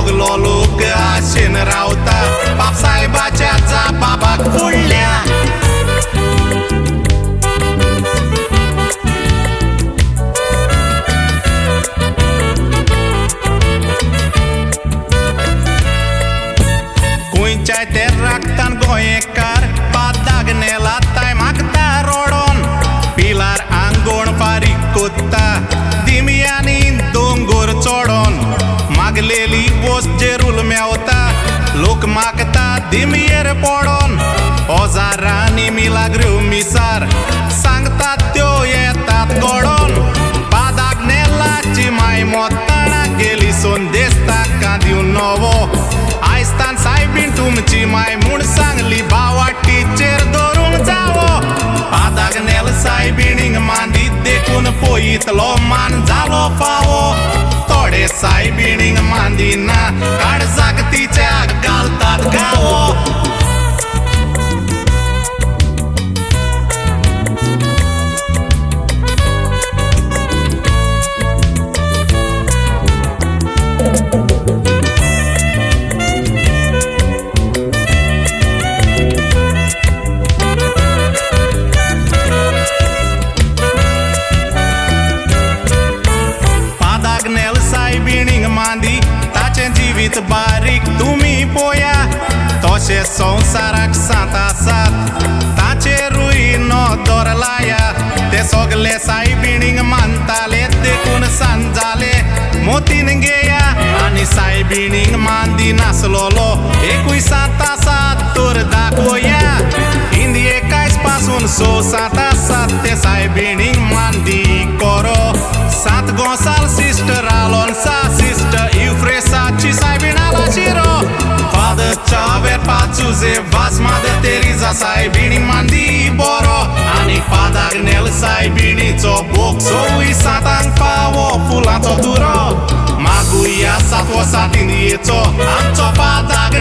सगलो लोक आशेन रावता बापसाहेबाच्या जाबाबाक फुडल्या गोंयच्या ते राखतान गोंयकार पादाक नेला ताय मागता रोडोन पिलार आंगोण फारीक कोत्ता दिमयांनी दोंगोर चोडोन मागलेली वस्त जेरूल मेवता लोक मागता दिमयेर पडोन ओजारांनी मिलाग्र्यो मिसार सांगतात त्यो येतात घडोन पादाक नेलाची माय मोताना गेली सोन देस्ताका दिवन नवो आयस्तान सायबीन तुमची माय म्हूण सांगली बावाटीचेर धरूंक जावो पादाक नेल सायबिणींक मांदी देखून पळयतलो मान जालो फावो थोडे सायबिणींक मांदी ना काळजाक तिच्या घालतात गावो मांदी ताचें जिवीत बारीक तुमी पळया तशें संवसाराक सात आसात ताचेरूय नदर लाया ते सगले सायबिणींक मानताले देखून सांजाले मोतीन घेया आनी सायबिणींक मांदी नासलोलो एकूय 7 आसात तर दाखोया इंडियेक आयज पासून 7 आसात ते सायबिणींक मांदी करो 7 गोंसाल सिस्टर आलोन्सा सिस्टर इफ्रेसाची सायबीण आलाशिरो फादर चावेर पाचुजे वास मादर तेरिजा सायबिणी मांदी बरो आनी पादाक नेल सायबिणीचो बोक 7 फावो फुलांचो तुरो मागुया 7 वर्सां इंडियेचो आमचो पादाक